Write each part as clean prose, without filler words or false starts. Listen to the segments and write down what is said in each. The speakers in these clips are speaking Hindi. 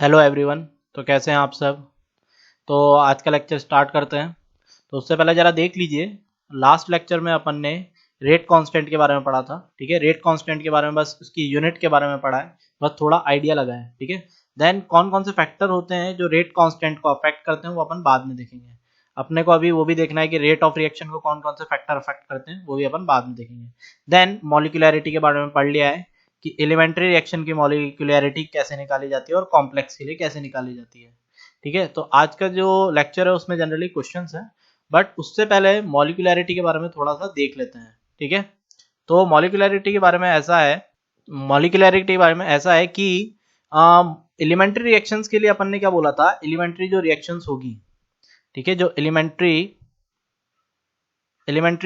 Hello everyone. तो कैसे हैं आप सब। तो आज का लेक्चर स्टार्ट करते हैं। तो उससे पहले ज़रा देख लीजिए, लास्ट लेक्चर में अपन ने रेट कांस्टेंट के बारे में पढ़ा था। ठीक है, रेट कांस्टेंट के बारे में बस उसकी यूनिट के बारे में पढ़ा है, बस थोड़ा आइडिया लगा है। ठीक है, देन कौन कौन से फैक्टर होते हैं जो रेट कांस्टेंट को अफेक्ट करते हैं वो अपन बाद में देखेंगे। अपने को अभी वो भी देखना है कि रेट ऑफ रिएक्शन को कौन कौन से फैक्टर अफेक्ट करते हैं, वो भी अपन बाद में देखेंगे। देन मॉलिक्यूलैरिटी के बारे में पढ़ लिया है कि एलिमेंट्री रिएक्शन की मॉलिक्यूलैरिटी कैसे निकाली जाती है और कॉम्प्लेक्स के लिए कैसे निकाली जाती है। ठीक है, तो आज का जो लेक्चर है उसमें जनरली क्वेश्चंस है, बट उससे पहले मॉलिक्यूलैरिटी के बारे में थोड़ा सा देख लेते हैं। ठीक है, तो मॉलिक्यूलैरिटी के बारे में ऐसा है, मॉलिक्यूलैरिटी के बारे में ऐसा है कि एलिमेंट्री रिएक्शंस के लिए अपन ने क्या बोला था, एलिमेंट्री जो रिएक्शंस होगी, ठीक है, जो एलिमेंट्री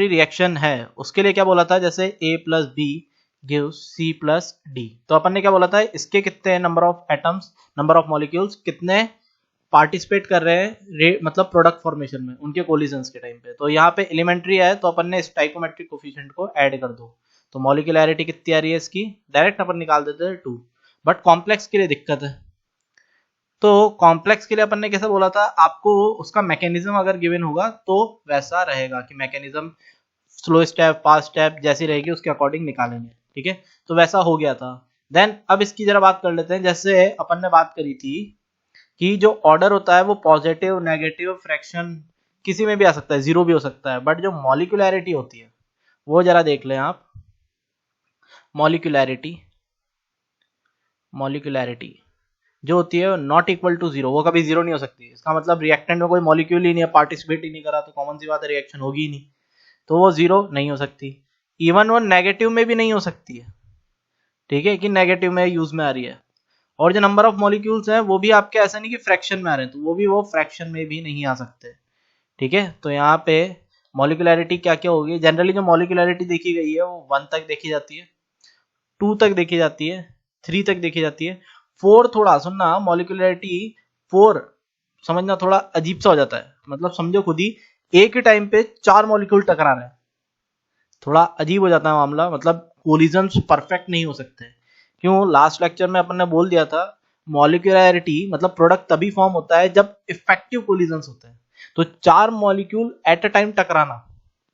रिएक्शन है उसके लिए क्या बोला था, जैसे A plus B gives C plus D. तो अपन ने क्या बोला था, इसके कितने number of atoms, number of molecules कितने पार्टिसिपेट कर रहे हैं मतलब प्रोडक्ट फॉर्मेशन में उनके कोलिजन्स के टाइम पे। तो यहाँ पे एलिमेंट्री है तो अपन ने स्टाइकोमेट्रिक कोफिशिएंट को ऐड कर दो, तो मॉलिक्यूलैरिटी कितनी आ रही है इसकी, डायरेक्ट अपन निकाल देते हैं 2। बट कॉम्प्लेक्स के लिए दिक्कत है, तो कॉम्प्लेक्स के लिए अपन ने कैसे बोला था, आपको उसका मैकेनिज्म अगर गिवन होगा तो वैसा रहेगा कि mechanism slow step fast step जैसी रहेगी उसके अकॉर्डिंग निकालेंगे। ठीक है, तो वैसा हो गया था। देन अब इसकी जरा बात कर लेते हैं। जैसे अपन ने बात करी थी कि जो ऑर्डर होता है वो पॉजिटिव नेगेटिव फ्रैक्शन किसी में भी आ सकता है, जीरो भी हो सकता है, बट जो मॉलिक्यूलैरिटी होती है वो जरा देख लें आप। मॉलिक्यूलैरिटी मॉलिक्यूलैरिटी जो होती है नॉट इक्वल टू जीरो, वो कभी जीरो नहीं हो सकती। इसका मतलब रिएक्टेंट में कोई मॉलिक्यूल ही नहीं है, पार्टिसिपेट ही नहीं करा, तो कॉमन सी बात है रिएक्शन होगी ही नहीं, तो वो जीरो नहीं हो सकती। इवन वो नेगेटिव में भी नहीं हो सकती है। ठीक है, कि नेगेटिव में यूज में आ रही है। और जो नंबर ऑफ मॉलिक्यूल्स हैं वो भी आपके ऐसा नहीं कि फ्रैक्शन में आ रहे हैं, तो वो भी वो फ्रैक्शन में भी नहीं आ सकते। ठीक है, तो यहाँ पे मॉलिक्यूलैरिटी क्या क्या होगी, जनरली जो मॉलिक्यूलैरिटी देखी गई है वो 1 तक देखी जाती है, 2 तक देखी जाती है, 3 तक देखी जाती है। 4 थोड़ा सुनना, मॉलिक्यूलैरिटी 4 समझना थोड़ा अजीब सा हो जाता है, मतलब समझो खुद ही एक ही टाइम पे 4 मॉलिक्यूल टकरा रहे हैं, थोड़ा अजीब हो जाता है मामला, मतलब कोलिजन्स परफेक्ट नहीं हो सकते। क्यों, लास्ट लेक्चर में अपन ने बोल दिया था मॉलिक्यूलैरिटी मतलब प्रोडक्ट तभी फॉर्म होता है जब इफेक्टिव कोलिजन्स होते हैं। तो 4 मॉलिक्यूल एट अ टाइम टकराना,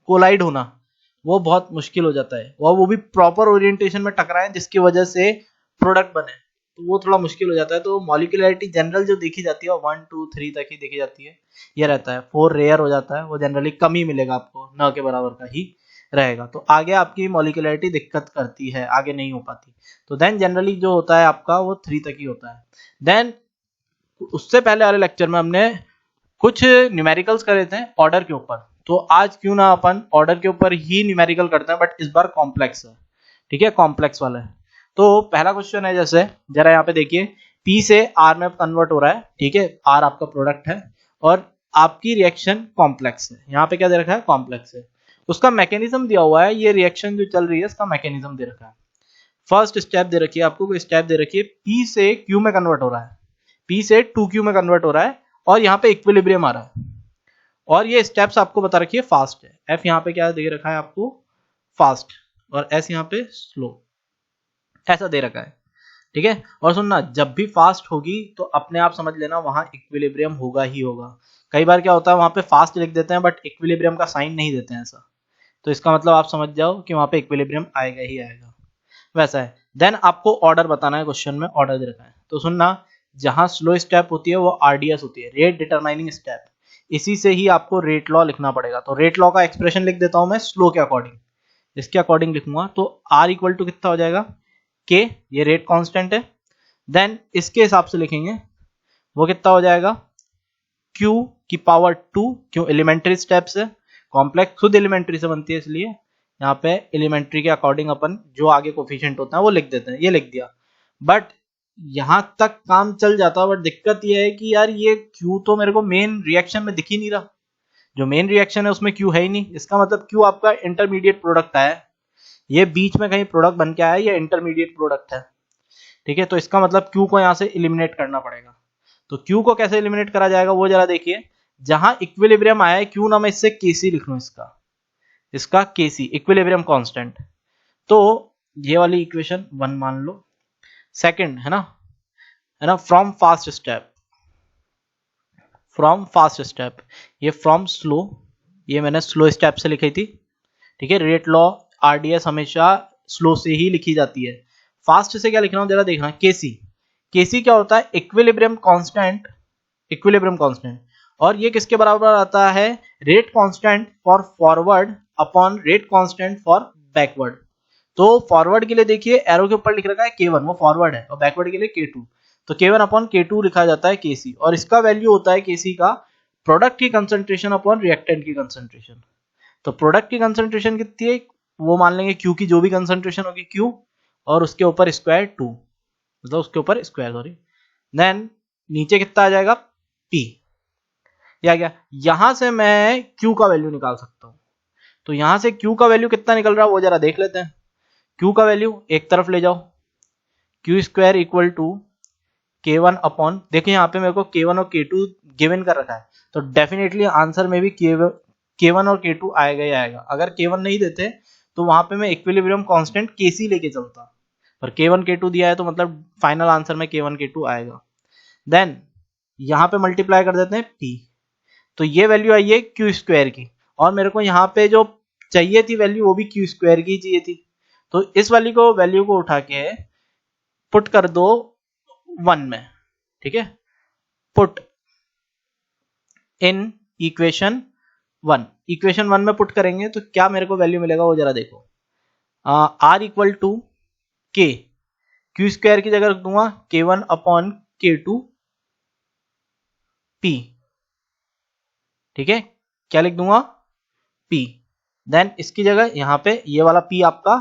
कोलाइड होना, वो बहुत मुश्किल हो जाता है, और वो भी प्रॉपर ओरिएंटेशन में टकराए जिसकी वजह से प्रोडक्ट बने, तो वो थोड़ा मुश्किल हो जाता है। तो मॉलिक्यूलैरिटी जनरल जो देखी जाती है 1 2 3 तक ही देखी जाती है, ये रहता है। 4 रेयर हो जाता है, वो जनरली कम ही मिलेगा आपको, न के बराबर का ही रहेगा। तो आगे आपकी मॉलिक्यूलैरिटी दिक्कत करती है, आगे नहीं हो पाती। तो देन जनरली जो होता है आपका वो 3 तक ही होता है। देन उससे पहले वाले लेक्चर में हमने कुछ न्यूमेरिकल्स करे थे ऑर्डर के ऊपर, तो आज क्यों ना अपन ऑर्डर के ऊपर ही न्यूमेरिकल करते हैं, बट इस बार कॉम्प्लेक्स है। ठीक है, कॉम्प्लेक्स वाला है। तो पहला क्वेश्चन है, जैसे जरा यहाँ पे देखिए, पी से आर में कन्वर्ट हो रहा है। ठीक है, आर आपका प्रोडक्ट है और आपकी रिएक्शन कॉम्प्लेक्स है। यहाँ पे क्या दे रखा है, कॉम्प्लेक्स है। उसका मैकेनिज्म दिया हुआ है, ये रिएक्शन जो चल रही है इसका मैकेनिज्म दे रखा है। फर्स्ट स्टेप दे रखी है आपको, कोई स्टेप दे रखी है, पी से क्यू में कन्वर्ट हो रहा है, पी से 2Q में कन्वर्ट हो रहा है, और यहाँ पे इक्विलिब्रियम आ रहा है। और ये स्टेप्स आपको बता रखी है फास्ट है, एफ यहाँ पे क्या दे रखा है आपको, फास्ट, और एस यहाँ पे स्लो, ऐसा दे रखा है। ठीक है, और सुनना, जब भी फास्ट होगी तो अपने आप समझ लेना वहां इक्विलिब्रियम होगा ही होगा। कई बार क्या होता है वहां पे फास्ट लिख देते हैं बट इक्विलिब्रियम का साइन नहीं देते हैं ऐसा, तो इसका मतलब आप समझ जाओ कि वहां पे इक्विलिब्रियम आएगा ही आएगा, वैसा है। देन आपको ऑर्डर बताना है, क्वेश्चन में ऑर्डर दे रखा है। तो सुनना, जहां स्लो स्टेप होती है वो आरडीएस होती है, रेट डिटरमाइनिंग स्टेप, इसी से ही आपको रेट लॉ लिखना पड़ेगा। तो रेट लॉ का एक्सप्रेशन लिख देता हूं मैं स्लो के अकॉर्डिंग, इसके अकॉर्डिंग लिखूंगा। तो आर इक्वल टू कितना हो जाएगा, के, ये रेट कांस्टेंट है। देन इसके हिसाब से लिखेंगे, वो कितना हो जाएगा, क्यू की पावर 2, क्यों एलिमेंट्री स्टेप्स है, कॉम्प्लेक्स खुद एलिमेंट्री से बनती है, इसलिए यहाँ पे एलिमेंट्री के अकॉर्डिंग अपन जो आगे कोफिशिएंट होता है वो लिख देते हैं, ये लिख दिया। बट यहां तक काम चल जाता है, बट दिक्कत ये है कि यार ये क्यू तो मेरे को मेन रिएक्शन में दिख ही नहीं रहा, जो मेन रिएक्शन है उसमें क्यू है ही नहीं। इसका मतलब क्यू आपका इंटरमीडिएट प्रोडक्ट आया है, ये बीच में कहीं प्रोडक्ट बन के आया है, ये इंटरमीडिएट प्रोडक्ट है। ठीक है, तो इसका मतलब क्यू को यहाँ से इलिमिनेट करना पड़ेगा। तो क्यू को कैसे इलिमिनेट करा जाएगा वो जरा देखिए। जहां इक्विलिब्रियम आया है, क्यू ना मैं इससे केसी लिख लूं, इसका इसका केसी इक्विलिब्रियम कांस्टेंट। तो ये वाली इक्वेशन 1 मान लो, सेकंड है ना, है ना, from fast step, from fast step, ये फ्रॉम स्लो, ये मैंने स्लो स्टेप से लिखी थी, ठीक है। रेट लॉ आरडीएस हमेशा स्लो से ही लिखी जाती है। फास्ट से क्या लिख रहा हूं जरा देखना, केसी, केसी क्या होता है, इक्विलिब्रियम कांस्टेंट, इक्विलिब्रियम कांस्टेंट, और ये किसके बराबर आता है, rate constant for forward upon rate constant for backward. तो फॉरवर्ड के लिए देखिए एरो के ऊपर लिख रखा है K1, वो फॉरवर्ड है, और बैकवर्ड के लिए K2, तो K1 अपॉन K2 लिखा जाता है Kc, और इसका वैल्यू होता है Kc का प्रोडक्ट की कंसंट्रेशन अपॉन रिएक्टेंट की कंसंट्रेशन। तो प्रोडक्ट की कंसंट्रेशन कितनी है, वो मान लेंगे Q की जो भी कंसंट्रेशन होगी Q, और उसके ऊपर स्क्वायर 2, मतलब उसके ऊपर स्क्वायर सॉरी, देन नीचे कितना आ जाएगा P, या गया। यहां से मैं Q का वैल्यू निकाल सकता हूं, तो यहां से Q का वैल्यू कितना निकल रहा है वो जरा देख लेते हैं। Q का वैल्यू एक तरफ ले जाओ, Q square equal to K1 upon, देखिए यहाँ पे मेरे को K1 और K2 गिवन कर रखा है, तो डेफिनेटली आंसर में भी K1 और K2 आएगा ही आएगा। अगर K1 नहीं देते तो वहां पे मैं इक्विलिब्रियम कांस्टेंट Kc लेके चलता, पर K1 K2 दिया है तो मतलब फाइनल आंसर में K1 K2 आएगा। देन यहाँ पे मल्टीप्लाई कर देते हैं P, तो ये वैल्यू आई है Q स्क्वायर की, और मेरे को यहाँ पे जो चाहिए थी वैल्यू वो भी Q स्क्वायर की चाहिए थी, तो इस वाली को वैल्यू को उठा के पुट कर दो 1 में, ठीक है, पुट इन इक्वेशन 1, इक्वेशन 1 में पुट करेंगे तो क्या मेरे को वैल्यू मिलेगा वो जरा देखो, आर इक्वल टू के, क्यू स्क्वायर की जगह रख दूंगा K1 अपॉन K2 P, ठीक है, क्या लिख दूंगा P, देन इसकी जगह यहाँ पे ये वाला P आपका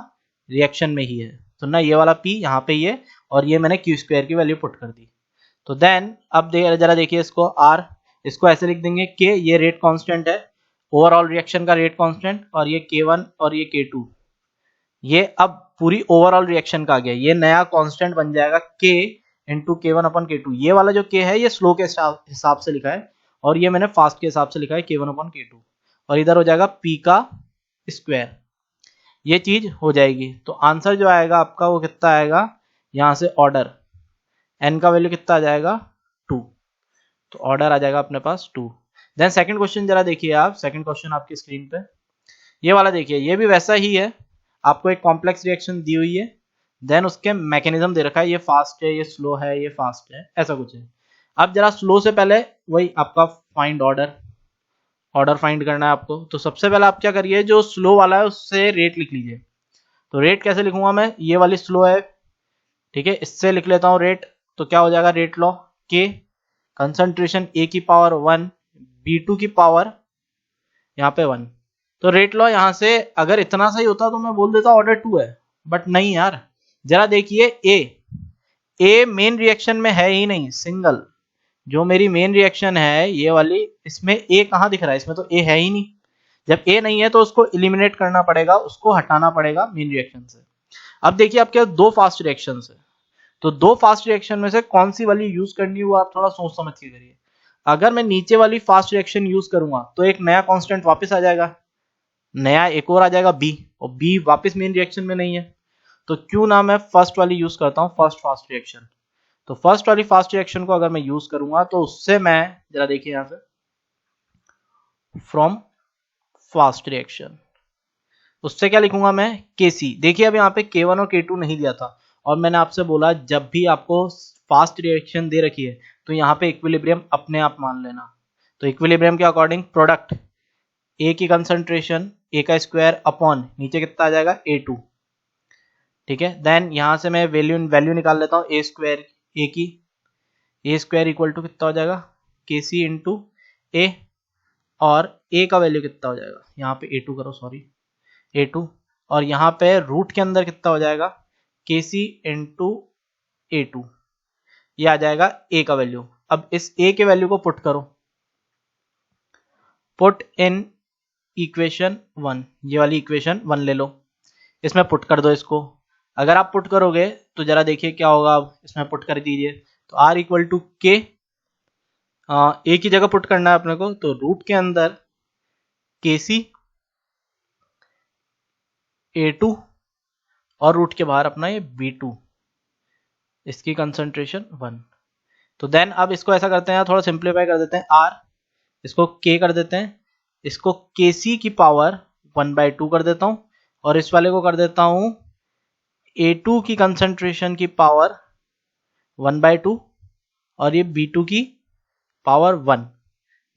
रिएक्शन में ही है, तो ना ये वाला P यहाँ पे ही है, और ये मैंने क्यू स्क्वायर की वैल्यू पुट कर दी। तो देन अब जरा देखिए इसको R, इसको ऐसे लिख देंगे K, ये रेट कांस्टेंट है, ओवरऑल रिएक्शन का रेट कांस्टेंट, और ये K1 और ये K2, ये अब पूरी ओवरऑल रिएक्शन का आ गया, ये नया कांस्टेंट बन जाएगा K into K1 upon K2। ये वाला जो K है ये स्लो के हिसाब से लिखा है, और ये मैंने फास्ट के हिसाब से लिखा है K1 अपॉन K2, और इधर हो जाएगा P का स्क्वायर, ये चीज हो जाएगी। तो आंसर जो आएगा आपका वो कितना आएगा, यहाँ से ऑर्डर n का वैल्यू कितना आ जाएगा 2, तो ऑर्डर आ जाएगा अपने पास 2। देन सेकंड क्वेश्चन जरा देखिए आप, सेकंड क्वेश्चन आपकी स्क्रीन पे, ये वाला देखिए, ये भी वैसा ही है, आपको एक कॉम्प्लेक्स रिएक्शन दी हुई है, देन उसके मैकेनिज्म दे रखा है, ये फास्ट है, ये स्लो है, ये फास्ट है, ऐसा कुछ है। अब जरा स्लो से पहले वही आपका फाइंड ऑर्डर, ऑर्डर फाइंड करना है आपको, तो सबसे पहले आप क्या करिए, जो स्लो वाला है उससे रेट लिख लीजिए। तो रेट कैसे लिखूंगा मैं, ये वाली स्लो है, ठीक है, इससे लिख लेता हूँ रेट, तो क्या हो जाएगा रेट लॉ के कंसंट्रेशन A की पावर 1 B2 की पावर यहाँ पे 1, तो रेट लॉ यहाँ से अगर इतना सही होता तो मैं बोल देता ऑर्डर 2 है, बट नहीं यार, जरा देखिए ए मेन रिएक्शन में है ही नहीं, सिंगल जो मेरी मेन रिएक्शन है ये वाली, इसमें ए कहाँ दिख रहा है, इसमें तो ए है ही नहीं। जब ए नहीं है तो उसको इलिमिनेट करना पड़ेगा, उसको हटाना पड़ेगा मेन रिएक्शन से। अब देखिए आपके पास दो फास्ट रिएक्शन है, तो दो फास्ट रिएक्शन में से कौन सी वाली यूज करनी है वो आप थोड़ा सोच समझ के करिए। अगर मैं नीचे वाली फास्ट रिएक्शन यूज करूंगा तो एक नया कांस्टेंट वापस आ जाएगा, नया एक और आ जाएगा बी, और बी वापस मेन रिएक्शन में नहीं है, तो क्यों ना मैं फर्स्ट वाली यूज करता हूं, फर्स्ट फास्ट रिएक्शन। तो फर्स्ट वाली फास्ट रिएक्शन को अगर मैं यूज करूंगा तो उससे मैं जरा देखिए यहां से फ्रॉम फास्ट रिएक्शन, उससे क्या लिखूंगा मैं Kc, देखिए अब यहाँ पे K1 और K2 नहीं दिया था, और मैंने आपसे बोला जब भी आपको फास्ट रिएक्शन दे रखी है तो यहाँ पे इक्विलिब्रियम अपने आप मान लेना। तो इक्विलिब्रियम के अकॉर्डिंग प्रोडक्ट A की कंसंट्रेशन A का स्क्वायर अपॉन नीचे कितना आ जाएगा A2, ठीक है, देन यहाँ से मैं वैल्यू निकाल लेता हूँ A स्क्वायर A की, A स्क्वायर इक्वल टू कितना हो जाएगा Kc इंटू A, और A का वैल्यू कितना हो जाएगा, यहाँ पे A2 करो सॉरी A2, और यहाँ पे रूट के अंदर कितना हो जाएगा Kc इंटू A2, ये आ जाएगा A का वैल्यू। अब इस A के वैल्यू को पुट करो, पुट इन इक्वेशन 1, ये वाली इक्वेशन 1 ले लो, इसमें पुट कर दो इसको। अगर आप पुट करोगे तो जरा देखिए क्या होगा, अब इसमें पुट कर दीजिए, तो R इक्वल टू के, A की जगह पुट करना है अपने को, तो रूट के अंदर Kc A2, और रूट के बाहर अपना ये B2, इसकी कंसंट्रेशन 1, तो देन अब इसको ऐसा करते हैं, थोड़ा सिंप्लीफाई कर देते हैं, r इसको k कर देते हैं, इसको kc की पावर 1/2 कर देता हूं, और इस वाले को कर देता हूं A2 की कंसंट्रेशन की पावर 1/2 और ये B2 की पावर 1।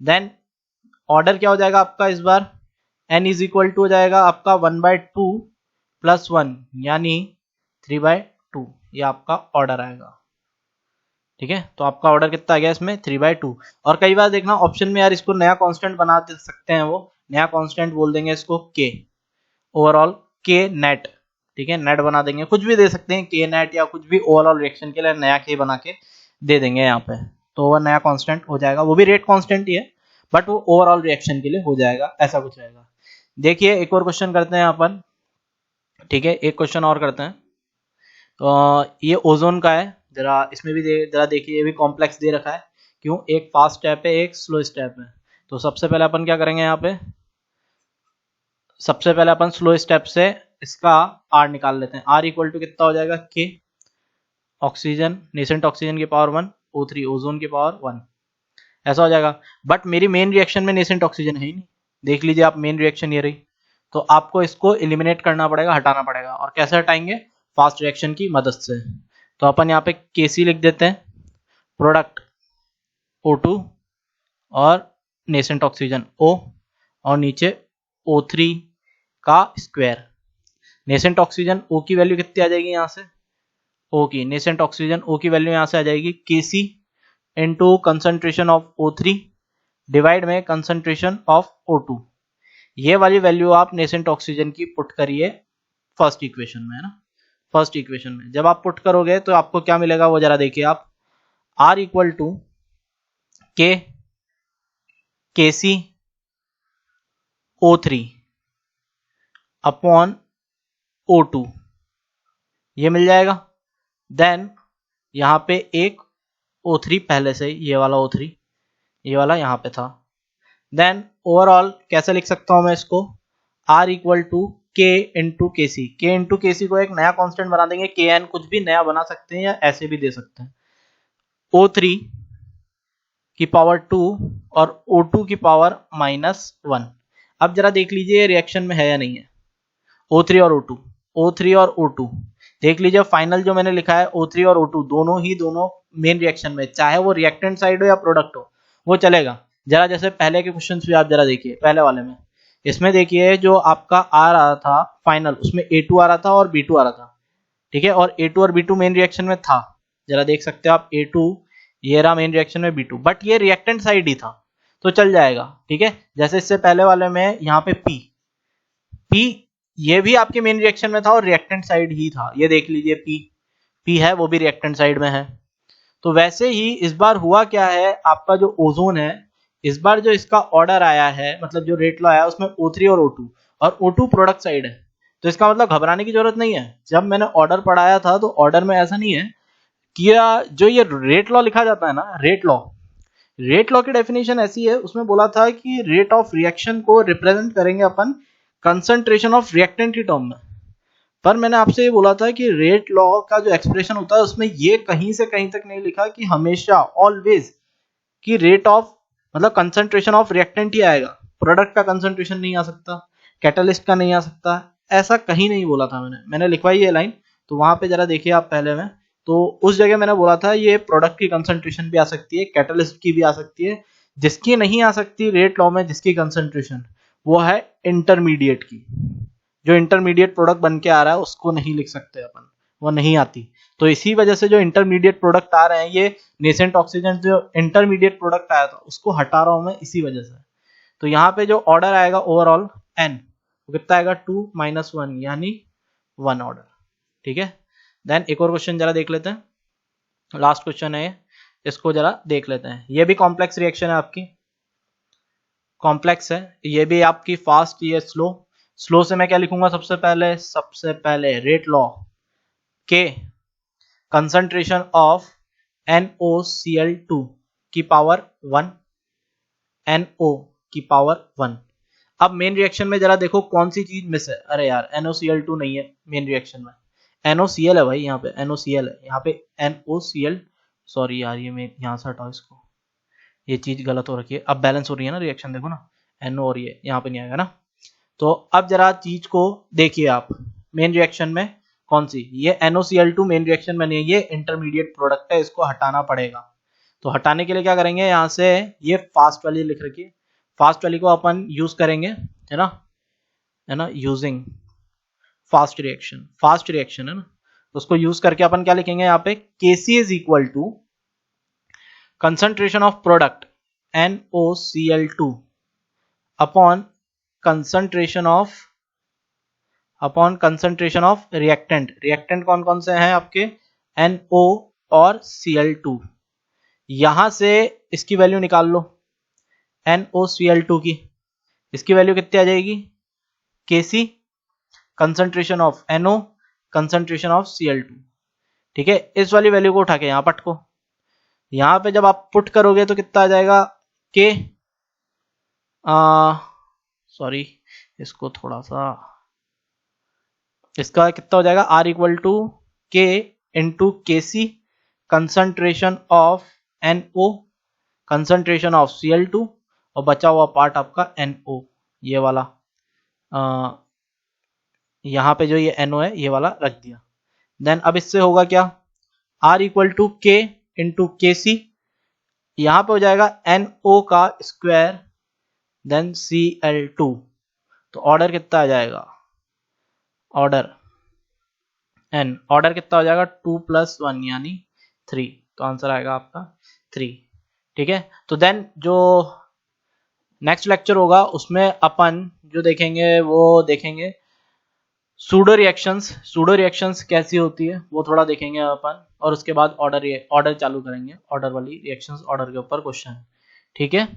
देन ऑर्डर क्या हो जाएगा आपका इस बार, n इज इक्वल टू हो जाएगा आपका 1/2 प्लस 1 यानी 3/2, ये आपका ऑर्डर आएगा। ठीक है, तो आपका ऑर्डर कितना आ गया इसमें 3/2। और कई बार देखना ऑप्शन में यार इसको नया कांस्टेंट बना दे सकते हैं, वो नया कांस्टेंट बोल देंगे इसको k, ओवरऑल k नेट। ठीक है, नेट बना देंगे, कुछ भी दे सकते हैं k नेट या कुछ भी, ओवरऑल रिएक्शन के लिए नया k बना के दे देंगे यहाँ पे, तो वो नया कांस्टेंट हो जाएगा, वो भी रेट कांस्टेंट ही है बट वो ओवरऑल रिएक्शन के लिए हो जाएगा, ऐसा कुछ रहेगा। देखिए एक और क्वेश्चन करते हैं अपन। ठीक है, एक क्वेश्चन और करते हैं। तो ये ओजोन का है, जरा इसमें भी जरा देखिए, ये भी कॉम्प्लेक्स दे रखा है, क्यों, एक फास्ट स्टेप है एक स्लो स्टेप है। तो सबसे पहले अपन क्या करेंगे यहाँ पे, सबसे पहले अपन स्लो स्टेप से इसका R निकाल लेते हैं। R इक्वल टू कितना हो जाएगा, K ऑक्सीजन, नेसेंट ऑक्सीजन की पावर 1, O3 ओजोन की पावर 1, ऐसा हो जाएगा। बट मेरी मेन रिएक्शन में नेसेंट ऑक्सीजन है ही नहीं, देख लीजिए आप, मेन रिएक्शन ये रही, तो आपको इसको एलिमिनेट करना पड़ेगा, हटाना पड़ेगा। और कैसे हटाएंगे, फास्ट रिएक्शन की मदद से। तो अपन यहाँ पे Kc लिख देते हैं, प्रोडक्ट O2 और नेसेंट ऑक्सीजन O, और नीचे O3 का स्क्वायर। नेसेंट ऑक्सीजन O की वैल्यू कितनी आ जाएगी यहाँ से, O की, नेसेंट ऑक्सीजन O की वैल्यू यहाँ से आ जाएगी Kc into concentration of O3 divide में कंसंट्रेशन ऑफ O2। ये वाली वैल्यू आप नेसेंट ऑक्सीजन की पुट करिए फर्स्ट इक्वेशन में, है ना। फर्स्ट इक्वेशन में जब आप पुट करोगे तो आपको क्या मिलेगा वो जरा देखिए आप, R equal to Kc O3 upon O2, ये मिल जाएगा। देन यहाँ पे एक O3 पहले से, ये वाला O3, ये वाला यहाँ पे था। देन ओवरऑल कैसे लिख सकता हूँ मैं इसको, R equal to K into K C, के इंटू के सी को एक नया कांस्टेंट बना देंगे, Kn कुछ भी नया बना सकते हैं या ऐसे भी दे सकते हैं, O3 की पावर 2 और O2 की पावर -1। अब जरा देख लीजिए रिएक्शन में है या नहीं है, O3 और O2, O3 और O2 देख लीजिए। फाइनल जो मैंने लिखा है O3 और O2 दोनों मेन रिएक्शन में, चाहे वो रिएक्टेंट साइड हो या प्रोडक्ट हो वो चलेगा। जरा जैसे पहले के क्वेश्चन भी आप जरा देखिए, पहले वाले में, इसमें देखिए जो आपका आ रहा था फाइनल, उसमें A2 आ रहा था और B2 आ रहा था। ठीक है, और A2 और B2 मेन रिएक्शन में था, जरा देख सकते हो आप, A2 ये रहा मेन रिएक्शन में, B2 बट ये रिएक्टेंट साइड ही था तो चल जाएगा। ठीक है, जैसे इससे पहले वाले में यहाँ पे P ये भी आपके मेन रिएक्शन में था और रिएक्टेंट साइड ही था, ये देख लीजिए P है वो भी रिएक्टेंट साइड में है। तो वैसे ही इस बार हुआ क्या है, आपका जो ओजोन है इस बार जो इसका ऑर्डर आया है, मतलब जो रेट लॉ आया उसमें O3 और O2 प्रोडक्ट साइड है, तो इसका मतलब घबराने की जरूरत नहीं है। जब मैंने ऑर्डर पढ़ाया था तो ऑर्डर में ऐसा नहीं है कि जो ये रेट लॉ लिखा जाता है ना, रेट लॉ की डेफिनेशन ऐसी है, उसमें बोला था कि रेट ऑफ रिएक्शन को रिप्रेजेंट करेंगे अपन कंसंट्रेशन ऑफ रिएक्टेंट की टर्म में। पर मैंने आपसे ये बोला था कि रेट लॉ का जो एक्सप्रेशन होता है उसमें ये कहीं से कहीं तक नहीं लिखा कि हमेशा ऑलवेज कि रेट ऑफ मतलब कंसंट्रेशन ऑफ रिएक्टेंट ही आएगा, प्रोडक्ट का कंसंट्रेशन नहीं आ सकता, कैटलिस्ट का नहीं आ सकता, ऐसा कहीं नहीं बोला था मैंने लिखवाई ये लाइन। तो वहां पे जरा देखिए आप पहले में, तो उस जगह मैंने बोला था ये प्रोडक्ट की कंसंट्रेशन भी आ सकती है, कैटलिस्ट की भी आ सकती है, जिसकी नहीं आ सकती रेट लॉ में, जिसकी कंसंट्रेशन वो है इंटरमीडिएट की, जो इंटरमीडिएट प्रोडक्ट बन के आ रहा है उसको नहीं लिख सकते अपन, वो नहीं आती। तो इसी वजह से जो इंटरमीडिएट प्रोडक्ट आ रहे हैं, ये नेसेंट ऑक्सीजन जो इंटरमीडिएट प्रोडक्ट आया था उसको हटा रहा हूं मैं इसी वजह से। तो यहाँ पे जो ऑर्डर आएगा ओवरऑल n वो कितना आएगा 2 - 1 यानी 1 ऑर्डर। ठीक है, देन एक और क्वेश्चन जरा देख लेते हैं, लास्ट क्वेश्चन है इसको जरा देख लेते हैं। ये भी कॉम्प्लेक्स रिएक्शन है आपकी, कॉम्प्लेक्स है ये भी आपकी, फास्ट ये स्लो से मैं क्या लिखूंगा, सबसे पहले रेट लॉ के कंसंट्रेशन ऑफ NOCl2 की पावर 1, NO की पावर 1। अब मेन रिएक्शन में जरा देखो कौन सी चीज मिस है, अरे यार NOCl2 नहीं है मेन रिएक्शन में, NOCl है भाई, यहाँ पे NOCl है, यहाँ पे NOCl सॉरी यार, ये मैं यहाँ से हटाओ इसको, ये चीज गलत हो रखी है। अब बैलेंस हो रही है ना रिएक्शन, देखो ना NO हो रही है, यहाँ पे नहीं आएगा ना। तो अब जरा चीज को देखिए आप, मेन रिएक्शन में कौन सी, ये NOCl2 मेन रिएक्शन में नहीं है, ये इंटरमीडिएट प्रोडक्ट है, इसको हटाना पड़ेगा। तो हटाने के लिए क्या करेंगे, यहाँ से ये फास्ट वाली लिख रखी है, फास्ट वाली को अपन यूज करेंगे, है ना, यूजिंग फास्ट रिएक्शन है ना, उसको यूज करके अपन क्या लिखेंगे यहाँ पे, Kc is equal to concentration of product NOCl2 upon concentration of reactant कौन कौन से हैं आपके, NO और Cl2। यहां से इसकी वैल्यू निकाल लो, NOCl2 की, इसकी वैल्यू कितनी आ जाएगी, Kc concentration of NO concentration of Cl2। ठीक है, इस वाली वैल्यू को उठा के यहां पटको, यहां पे जब आप पुट करोगे तो कितना आ जाएगा, के सॉरी इसको थोड़ा सा, इसका कितना हो जाएगा, R इक्वल टू के into KC concentration of NO concentration of Cl2 और बचा हुआ पार्ट आपका NO, ये वाला यहाँ पे जो ये NO है ये वाला रख दिया। देन अब इससे होगा क्या, R इक्वल टू के इंटू KC, यहां पे हो जाएगा NO का स्क्वायर देन Cl2, तो ऑर्डर कितना आ जाएगा, ऑर्डर कितना हो जाएगा, 2 + 1 यानी 3, तो आंसर आएगा आपका 3। ठीक है, तो देन जो नेक्स्ट लेक्चर होगा उसमें अपन जो देखेंगे वो देखेंगे सूडो रिएक्शंस कैसी होती है वो थोड़ा देखेंगे अपन, और उसके बाद ऑर्डर चालू करेंगे, ऑर्डर वाली रिएक्शंस, ऑर्डर के ऊपर क्वेश्चन। ठीक है।